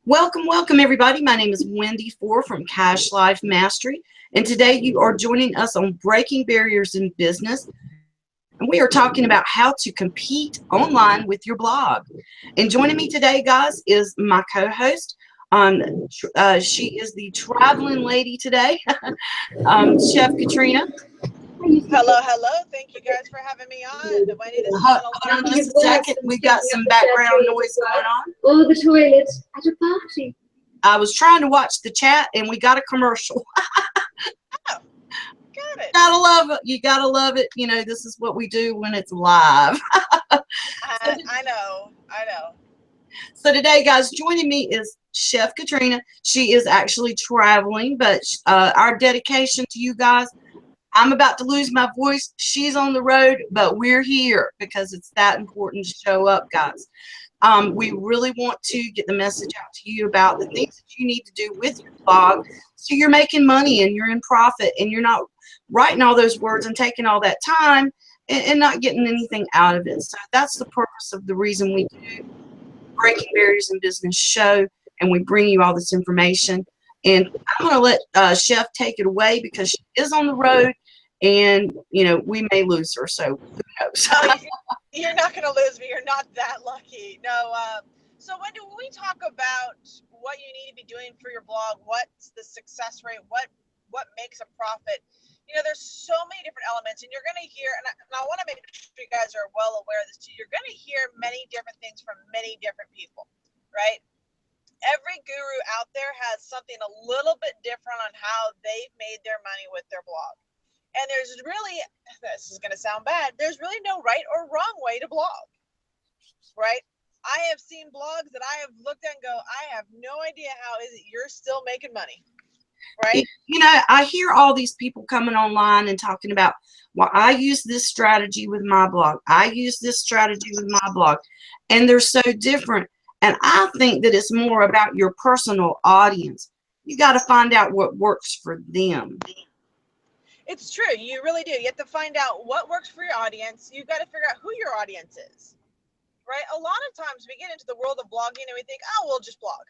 Welcome, welcome everybody. My name is Wendy Fore from Cash Life Mastery, and today you are joining us on Breaking Barriers in Business, and we are talking about how to compete online with your blog. And joining me today, guys, is my co-host. She is the traveling lady today, Chef Katrina. Hello, hello. Thank you guys for having me on. Wendy, this has been a Hold lot on of just a second. We've got some background noise going on. Or the toilet at a party. I was trying to watch the chat, and we got a commercial. Oh, got it. Gotta love it. You gotta love it. You know, this is what we do when it's live. I know. So today, guys, joining me is Chef Katrina. She is actually traveling, but our dedication to you guys, I'm about to lose my voice. She's on the road, but we're here because it's that important to show up, guys. We really want to get the message out to you about the things that you need to do with your blog so you're making money and you're in profit and you're not writing all those words and taking all that time and not getting anything out of it. So that's the purpose of the reason we do Breaking Barriers in Business show, and we bring you all this information. And I'm going to let Chef take it away because she is on the road and, you know, we may lose her. So who knows? Oh, you're not going to lose me. You're not that lucky. No. So when we talk about what you need to be doing for your blog, what's the success rate, what makes a profit, you know, there's so many different elements, and you're going to hear, and I want to make sure you guys are well aware of this too. You're going to hear many different things from many different people, right? Every guru out there has something a little bit different on how they've made their money with their blog. And there's really, this is going to sound bad, there's really no right or wrong way to blog, right? I have seen blogs that I have looked at and go, I have no idea how is it you're still making money, right? You know, I hear all these people coming online and talking about, well, I use this strategy with my blog. I use this strategy with my blog. And they're so different. And I think that it's more about your personal audience. You got to find out what works for them. It's true. You really do. You have to find out what works for your audience. You've got to figure out who your audience is, right? A lot of times we get into the world of blogging and we think, oh, we'll just blog.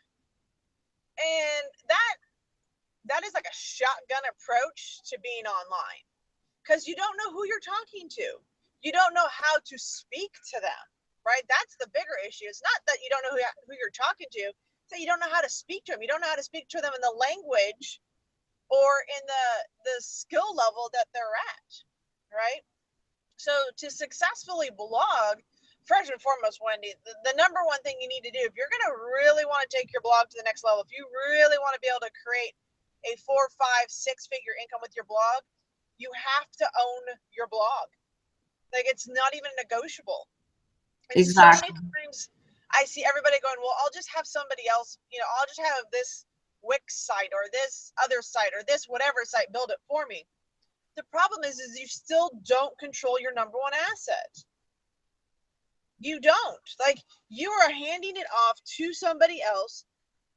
And that is like a shotgun approach to being online because you don't know who you're talking to. You don't know how to speak to them, right? That's the bigger issue. It's not that you don't know who you're talking to. It's that you don't know how to speak to them. You don't know how to speak to them in the language or in the skill level that they're at, right? So to successfully blog, first and foremost, Wendy, the number one thing you need to do, if you're going to really want to take your blog to the next level, if you really want to be able to create a 4, 5, 6-figure income with your blog, you have to own your blog. Like, it's not even negotiable. And exactly. So many times I see everybody going, well, I'll just have somebody else, you know, I'll just have this Wix site or this other site or this whatever site build it for me. The problem is you still don't control your number one asset. You don't. Like, you are handing it off to somebody else,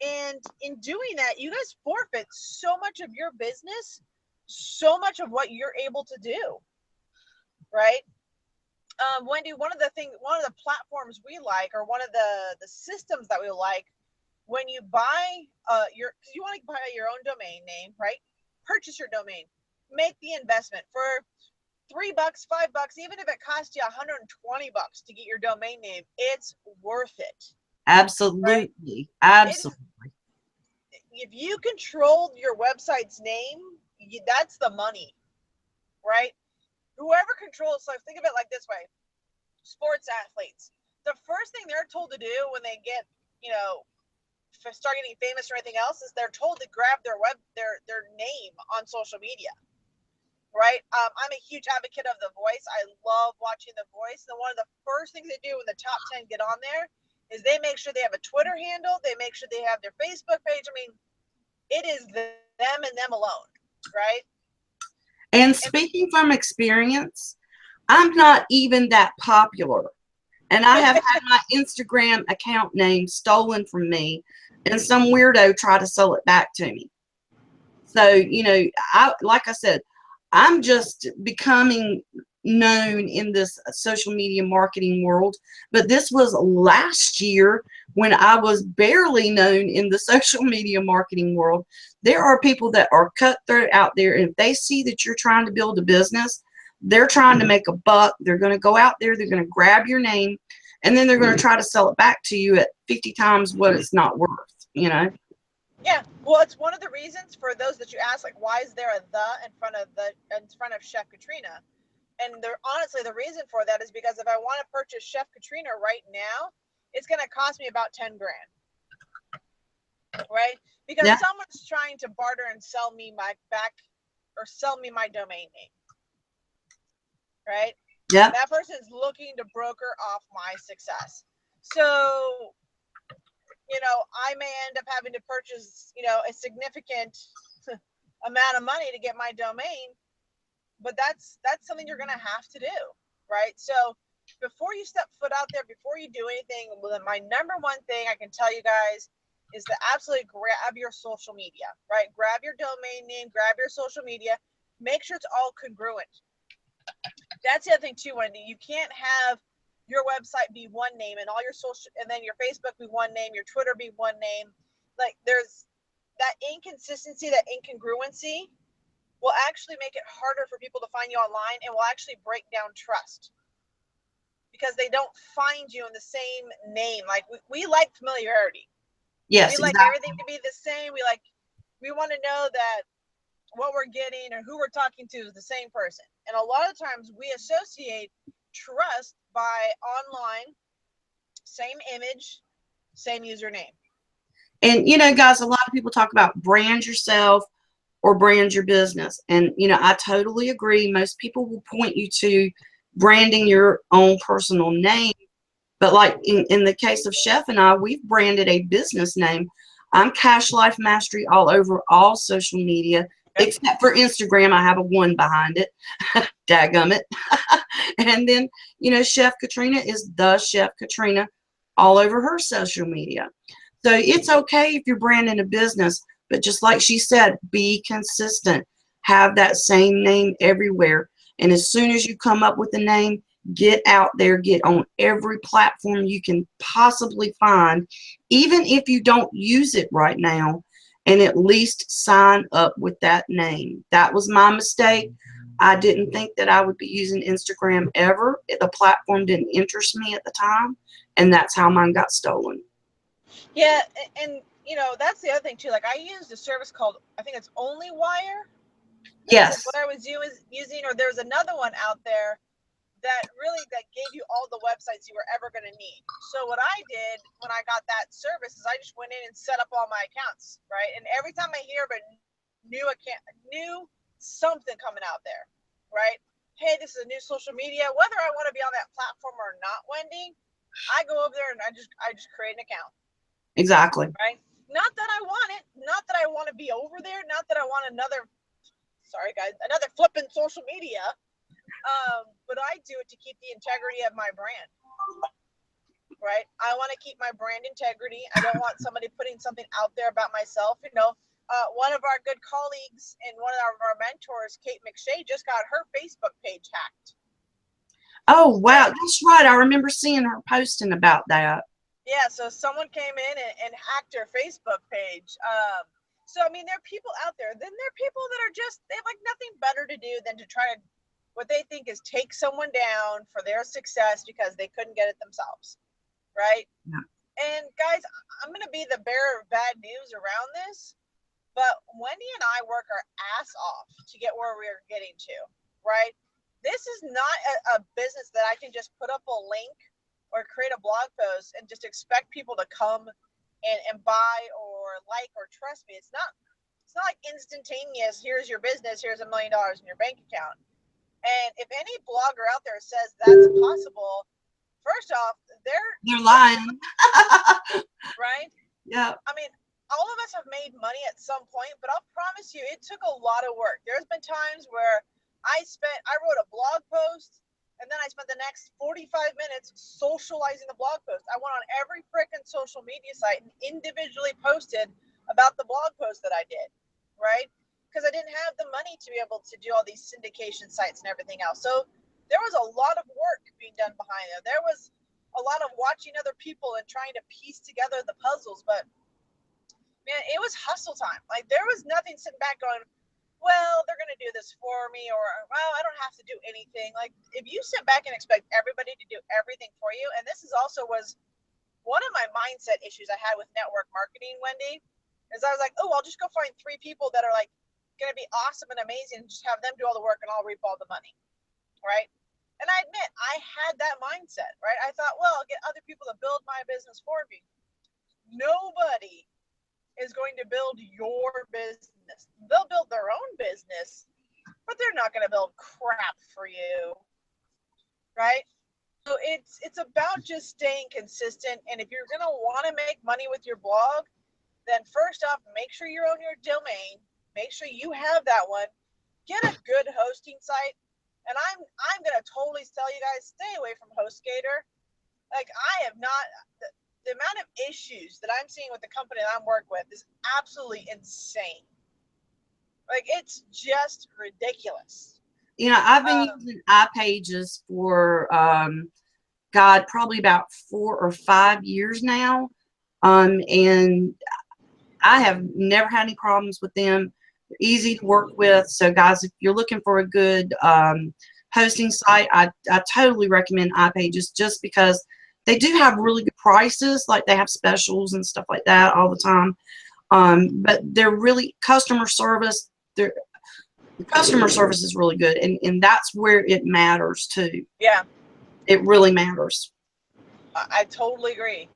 and in doing that, you guys forfeit so much of your business, so much of what you're able to do, right? Wendy, one of the platforms we like, or one of the systems that we like, when you buy you want to buy your own domain name, right? Purchase your domain, make the investment for $3, $5, even if it costs you $120 to get your domain name, it's worth it. Absolutely. Right? Absolutely. If you control your website's name, that's the money, right? Whoever controls, so think of it like this way: sports athletes, the first thing they're told to do when they get, you know, start getting famous or anything else is they're told to grab their name on social media, right? I'm a huge advocate of The Voice. I love watching The Voice. And one of the first things they do when the top 10 get on there is they make sure they have a Twitter handle. They make sure they have their Facebook page. I mean, it is them and them alone, right? And speaking from experience, I'm not even that popular. And I have had my Instagram account name stolen from me and some weirdo try to sell it back to me. So, you know, like I said, I'm just becoming known in this social media marketing world, but this was last year when I was barely known in the social media marketing world. There are people that are cutthroat out there, and if they see that you're trying to build a business, they're trying to make a buck. They're going to go out there, they're going to grab your name, and then they're going to try to sell it back to you at 50 times what it's not worth, you know? Yeah, well, it's one of the reasons for those that you ask, like, why is there a "the" in front of Chef Katrina? And honestly, the reason for that is because if I want to purchase Chef Katrina right now, it's going to cost me about 10 grand, right? Because Yeah. someone's trying to barter and sell me my domain name, right? Yeah. That person is looking to broker off my success. So, I may end up having to purchase, a significant amount of money to get my domain, but that's something you're going to have to do, right? So before you step foot out there, before you do anything, my number one thing I can tell you guys is to absolutely grab your social media, right? Grab your domain name, grab your social media, make sure it's all congruent. That's the other thing too, Wendy. You can't have your website be one name and all your social, and then your Facebook be one name, your Twitter be one name. Like, there's that inconsistency, that incongruency will actually make it harder for people to find you online, and will actually break down trust because they don't find you in the same name. Like, we like familiarity. Yes, We like exactly. everything to be the same. We want to know that what we're getting or who we're talking to is the same person. And a lot of times we associate trust by online, same image, same username. And, guys, a lot of people talk about brand yourself or brand your business. And, I totally agree. Most people will point you to branding your own personal name. But like in the case of Chef and I, we've branded a business name. I'm Cash Life Mastery all over all social media, Yep. except for Instagram. I have a 1 behind it. Dadgummit. And then, Chef Katrina is the Chef Katrina all over her social media. So it's okay if you're branding a business, but just like she said, be consistent. Have that same name everywhere. And as soon as you come up with a name, get out there, get on every platform you can possibly find, even if you don't use it right now, and at least sign up with that name. That was my mistake. I didn't think that I would be using Instagram ever. The platform didn't interest me at the time, and that's how mine got stolen. Yeah, and that's the other thing too. Like, I used a service called, I think it's OnlyWire. Yes. What I was using, or there's another one out there that gave you all the websites you were ever going to need. So what I did when I got that service is I just went in and set up all my accounts, right? And every time I hear of a new account, new something coming out there, right? Hey, this is a new social media. Whether I want to be on that platform or not, Wendy, I go over there and I just create an account. Exactly. Right? Not that I want it. Not that I want to be over there. Not that I want another flipping social media. But I do it to keep the integrity of my brand. Right? I want to keep my brand integrity. I don't want somebody putting something out there about myself. One of our good colleagues and one of our mentors, Kate McShay, just got her Facebook page hacked. Oh, wow. That's right. I remember seeing her posting about that. Yeah, so someone came in and hacked her Facebook page. So, I mean, there are people out there. Then there are people that they have like nothing better to do than to try to, what they think is take someone down for their success because they couldn't get it themselves. Right? Yeah. And guys, I'm going to be the bearer of bad news around this, but Wendy and I work our ass off to get where we're getting to, right? This is not a business that I can just put up a link or create a blog post and just expect people to come and buy or like or trust me. It's not like instantaneous. Here's your business. Here's $1 million in your bank account. And if any blogger out there says that's possible, first off, they're lying. Right? Yeah. I mean, all of us have made money at some point, but I'll promise you, it took a lot of work. There's been times where I wrote a blog post, and then I spent the next 45 minutes socializing the blog post. I went on every frickin' social media site and individually posted about the blog post that I did, right? Because I didn't have the money to be able to do all these syndication sites and everything else. So there was a lot of work being done behind it. There was a lot of watching other people and trying to piece together the puzzles. But man, it was hustle time. Like there was nothing sitting back going, well, they're going to do this for me, or, well, I don't have to do anything. Like if you sit back and expect everybody to do everything for you, and this is also was one of my mindset issues I had with network marketing, Wendy, is I was like, oh, I'll just go find 3 people that are like going to be awesome and amazing and just have them do all the work and I'll reap all the money. Right. And I admit I had that mindset, right? I thought, well, I'll get other people to build my business for me. Nobody is going to build your business. They'll build their own business, but they're not going to build crap for you. Right. So it's about just staying consistent. And if you're going to want to make money with your blog, then first off, make sure you own your domain. Make sure you have that one. Get a good hosting site. And I'm going to totally tell you guys, stay away from HostGator. Like I have not, the amount of issues that I'm seeing with the company that I'm working with is absolutely insane. Like it's just ridiculous. You know, I've been using iPages for, God, probably about 4 or 5 years now. And I have never had any problems with them. They're easy to work with. So guys, if you're looking for a good hosting site, I totally recommend iPages just because they do have really good prices. Like they have specials and stuff like that all the time. But they're really customer service. The customer service is really good. And that's where it matters too. Yeah. It really matters. I totally agree.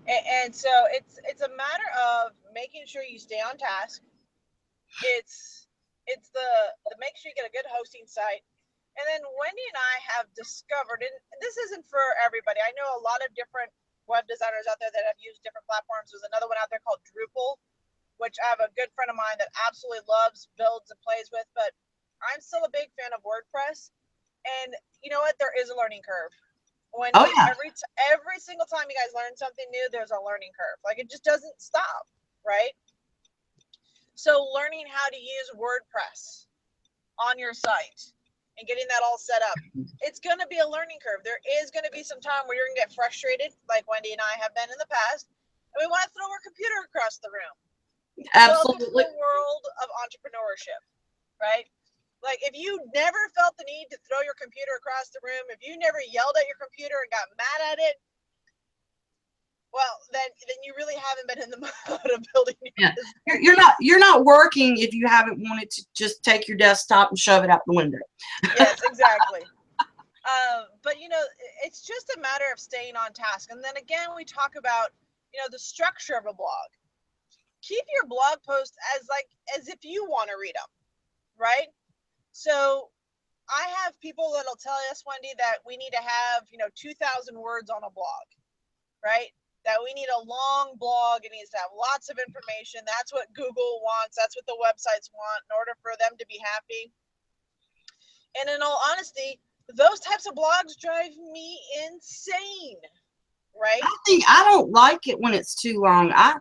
And so it's a matter of making sure you stay on task. It's the make sure you get a good hosting site. And then Wendy and I have discovered, and this isn't for everybody. I know a lot of different web designers out there that have used different platforms. There's another one out there called Drupal, which I have a good friend of mine that absolutely loves, builds, and plays with. But I'm still a big fan of WordPress. And you know what? There is a learning curve. Wendy, Oh, yeah. every single time you guys learn something new, there's a learning curve. Like it just doesn't stop, right? So learning how to use WordPress on your site and getting that all set up, it's going to be a learning curve. There is going to be some time where you're going to get frustrated, like Wendy and I have been in the past, and we want to throw our computer across the room. Absolutely. Welcome to the world of entrepreneurship, right? Like if you never felt the need to throw your computer across the room, if you never yelled at your computer and got mad at it, well, then you really haven't been in the mode of building your business. You're not working if you haven't wanted to just take your desktop and shove it out the window. Yes, exactly. But you know, it's just a matter of staying on task. And then again, we talk about, you know, the structure of a blog. Keep your blog posts as if you want to read them, right? So I have people that'll tell us, Wendy, that we need to have, 2,000 words on a blog, right? That we need a long blog. It needs to have lots of information. That's what Google wants. That's what the websites want in order for them to be happy. And in all honesty, those types of blogs drive me insane, right? I don't like it when it's too long. I'd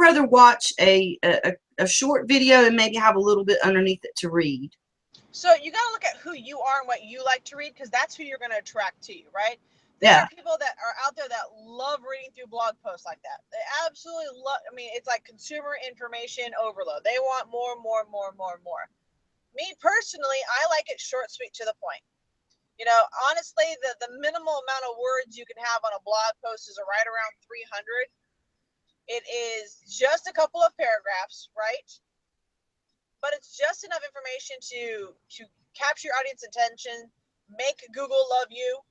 rather watch a short video and maybe have a little bit underneath it to read. So you got to look at who you are and what you like to read, because that's who you're going to attract to you, right? There are people that are out there that love reading through blog posts like that. They absolutely love, it's like consumer information overload. They want more. Me personally, I like it short, sweet, to the point. Honestly, the minimal amount of words you can have on a blog post is right around 300. It is just a couple of paragraphs, right? But it's just enough information to capture your audience attention, make Google love you.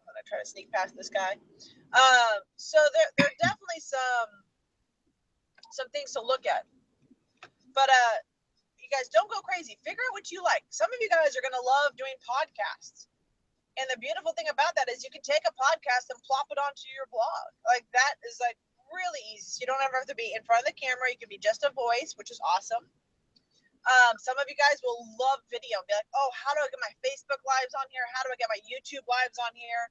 I'm gonna try to sneak past this guy. So there are definitely some things to look at. But you guys don't go crazy. Figure out what you like. Some of you guys are gonna love doing podcasts. And the beautiful thing about that is you can take a podcast and plop it onto your blog. Like that is like really easy. So you don't ever have to be in front of the camera. You can be just a voice, which is awesome. Some of you guys will love video and be like, oh, how do I get my Facebook lives on here? How do I get my YouTube lives on here?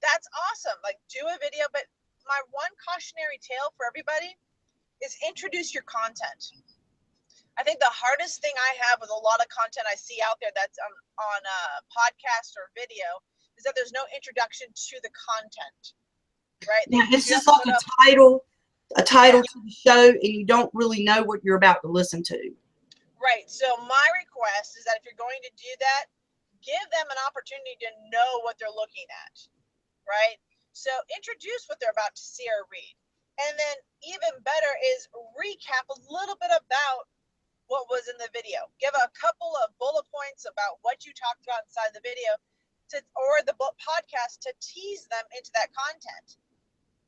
That's awesome. Like do a video. But my one cautionary tale for everybody is introduce your content. I think the hardest thing I have with a lot of content I see out there that's on a podcast or video is that there's no introduction to the content, right? Yeah, They it's just just like put up, a title yeah, to the show, and you don't really know what you're about to listen to. right. So my request is that if you're going to do that, give them an opportunity to know what they're looking at, right? So introduce what they're about to see or read. And then even better is recap a little bit about what was in the video. Give a couple of bullet points about what you talked about inside the video or the podcast to tease them into that content.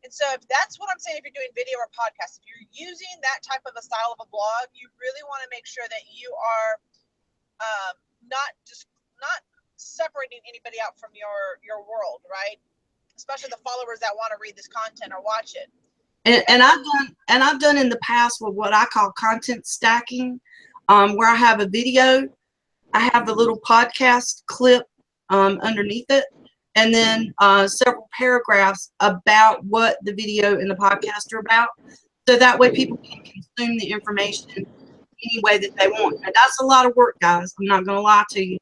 And so if that's what I'm saying, if you're doing video or podcast, if you're using that type of a style of a blog, you really want to make sure that you are not separating anybody out from your world, right? Especially the followers that want to read this content or watch it. And I've done in the past with what I call content stacking, where I have a video, I have a little podcast clip underneath it, and then several paragraphs about what the video and the podcast are about. So that way people can consume the information any way that they want. And that's a lot of work, guys. I'm not going to lie to you.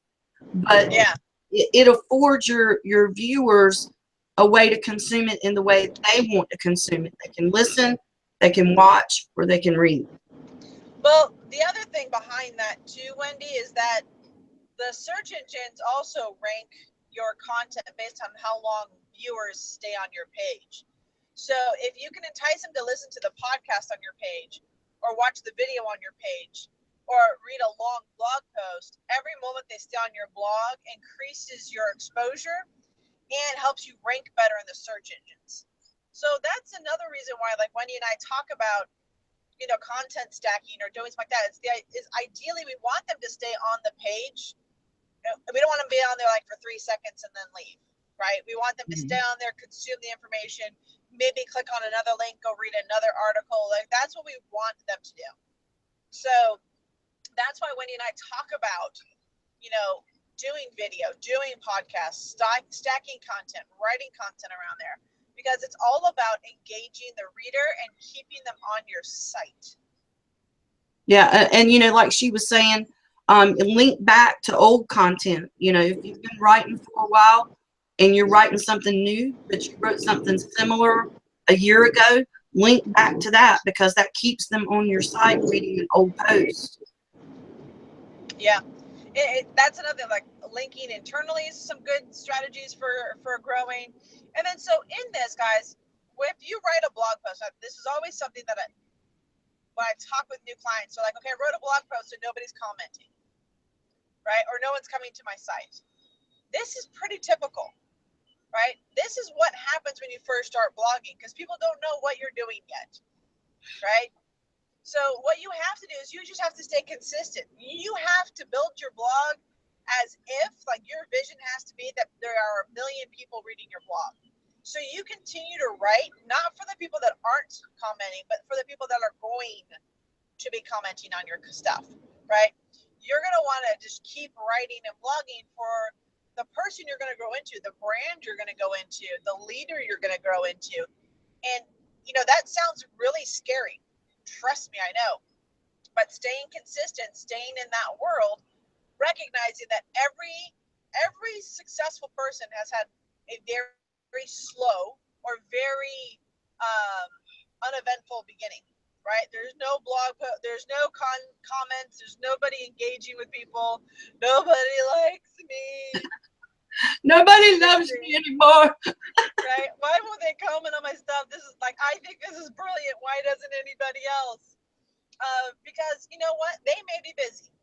But yeah, it affords your viewers a way to consume it in the way they want to consume it. They can listen, they can watch, or they can read. well, the other thing behind that too, Wendy, is that the search engines also rank your content based on how long viewers stay on your page. So if you can entice them to listen to the podcast on your page or watch the video on your page or read a long blog post, every moment they stay on your blog increases your exposure and helps you rank better in the search engines. So that's another reason why, like Wendy and I talk about, content stacking or doing something like that. Is ideally we want them to stay on the page. We don't want them to be on there like for 3 seconds and then leave, right? We want them to stay on there, consume the information, maybe click on another link, go read another article. Like that's what we want them to do. So that's why Wendy and I talk about, doing video, doing podcasts, stacking content, writing content around there, because it's all about engaging the reader and keeping them on your site. Yeah, and like she was saying, link back to old content. If you've been writing for a while and you're writing something new, but you wrote something similar a year ago, link back to that because that keeps them on your site reading an old post. Yeah. That's another, like, linking internally is some good strategies for growing. And then so in this, guys, if you write a blog post, this is always something that when I talk with new clients, they're like, okay, I wrote a blog post and nobody's commenting, right? Or no one's coming to my site. This is pretty typical, right? This is what happens when you first start blogging because people don't know what you're doing yet, right? So what you have to do is you just have to stay consistent. You have to build your blog as if, like, your vision has to be that there are 1 million people reading your blog. So you continue to write, not for the people that aren't commenting, but for the people that are going to be commenting on your stuff, right? You're going to want to just keep writing and blogging for the person you're going to grow into, the brand you're going to go into, the leader you're going to grow into. And, that sounds really scary. Trust me, I know. But staying consistent, staying in that world, recognizing that every successful person has had a very, very slow or very uneventful beginning, right? There's no blog post, there's no comments, there's nobody engaging with people, nobody likes me. Nobody loves me anymore. Right? Why won't they comment on my stuff? This is like, I think this is brilliant. Why doesn't anybody else? Because you know what? They may be busy.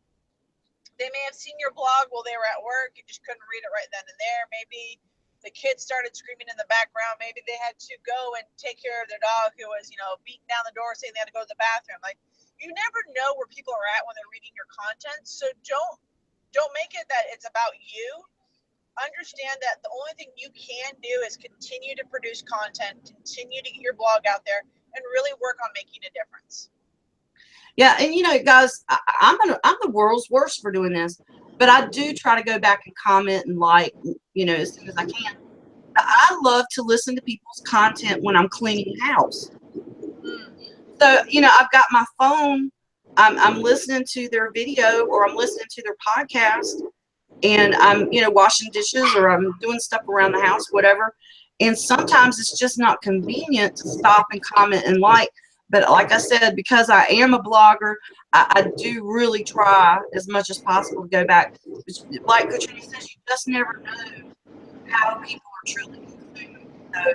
They may have seen your blog while they were at work. You just couldn't read it right then and there. Maybe the kids started screaming in the background. Maybe they had to go and take care of their dog who was, beating down the door saying they had to go to the bathroom. Like, you never know where people are at when they're reading your content. So don't make it that it's about you. Understand that the only thing you can do is continue to produce content, continue to get your blog out there, and really work on making a difference. Yeah, and guys, I'm the world's worst for doing this, but I do try to go back and comment and as soon as I can. But I love to listen to people's content when I'm cleaning the house. So I've got my phone I'm listening to their video or I'm listening to their podcast, and I'm, washing dishes or I'm doing stuff around the house, whatever. And sometimes it's just not convenient to stop and comment and like. But like I said, because I am a blogger, I do really try as much as possible to go back. Like Katrina says, you just never know how people are truly consuming. So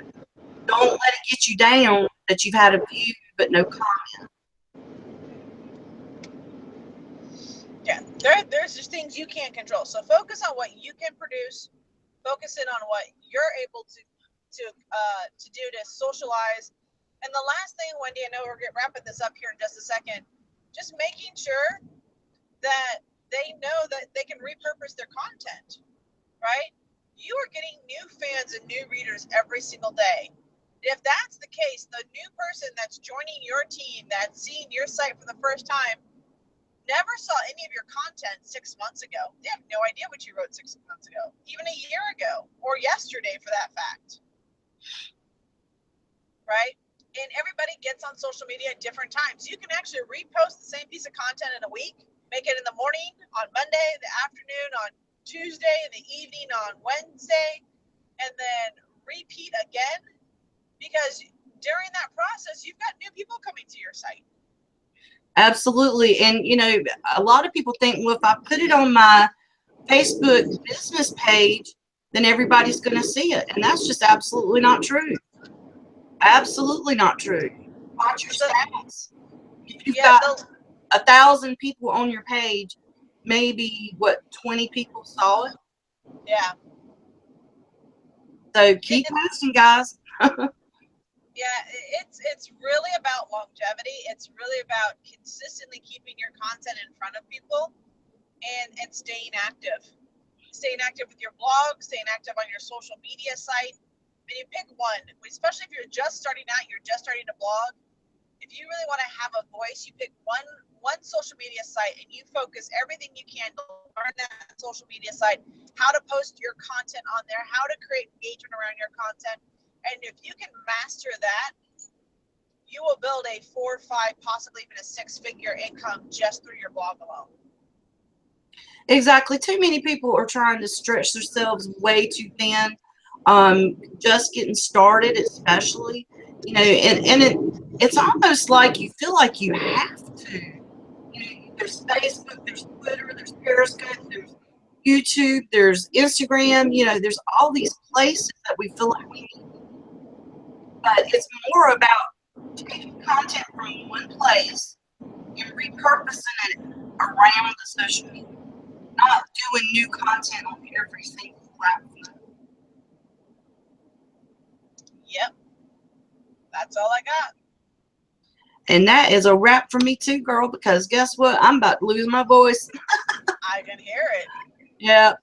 don't let it get you down that you've had a view but no comment. Yeah, there's just things you can't control. So focus on what you can produce. Focus in on what you're able to do to socialize. And the last thing, Wendy, I know we're wrapping this up here in just a second. Just making sure that they know that they can repurpose their content, right? You are getting new fans and new readers every single day. If that's the case, the new person that's joining your team, that's seeing your site for the first time, never saw any of your content 6 months ago. They have no idea what you wrote 6 months ago, even a year ago, or yesterday for that fact. Right? And everybody gets on social media at different times. You can actually repost the same piece of content in a week, make it in the morning, on Monday, the afternoon, on Tuesday, in the evening, on Wednesday, and then repeat again, because during that process, you've got new people coming to your site. Absolutely. And, a lot of people think, well, if I put it on my Facebook business page, then everybody's going to see it. And that's just absolutely not true. Absolutely not true. Watch your stats. If you've got 1,000 people on your page, maybe, 20 people saw it? Yeah. So keep posting, guys. Yeah, it's really about longevity. It's really about consistently keeping your content in front of people and staying active. Staying active with your blog, staying active on your social media site. I mean, you pick one, especially if you're just starting out, you're just starting to blog. If you really want to have a voice, you pick one social media site and you focus everything you can to learn that social media site, how to post your content on there, how to create engagement around your content. And if you can master that, you will build a 4, 5, possibly even a 6-figure income just through your blog alone. Exactly. Too many people are trying to stretch themselves way too thin. Just getting started, especially, it's almost like you feel like you have to. There's Facebook, there's Twitter, there's Periscope, there's YouTube, there's Instagram. There's all these places that we feel like we need. But it's more about taking content from one place and repurposing it around the social media, not doing new content on every single platform. Yep. That's all I got. And that is a wrap for me too, girl, because guess what? I'm about to lose my voice. I can hear it. Yeah.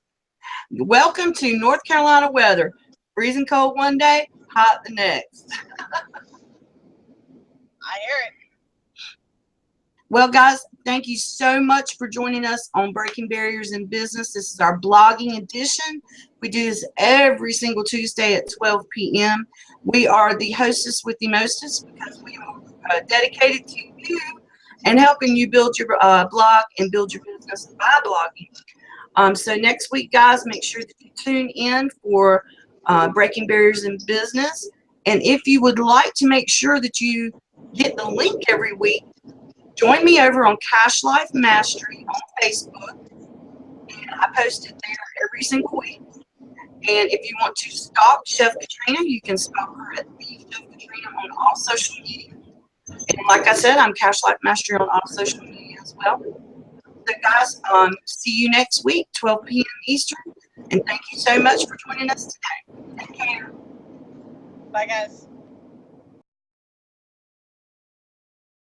Welcome to North Carolina weather. Freezing cold one day, hot the next. I hear it. Well, guys, thank you so much for joining us on Breaking Barriers in Business. This is our blogging edition. We do this every single Tuesday at 12 p.m. We are the hostess with the mostest because we are dedicated to you and helping you build your blog and build your business by blogging. So next week, guys, make sure that you tune in for Breaking Barriers in Business. And if you would like to make sure that you get the link every week, join me over on Cash Life Mastery on Facebook. And I post it there every single week. And if you want to stalk Chef Katrina, you can stalk her at the Chef Katrina on all social media. And like I said, I'm Cash Life Mastery on all social media as well. So guys, see you next week, 12 p.m. Eastern. And thank you so much for joining us today. Take care. Bye, guys.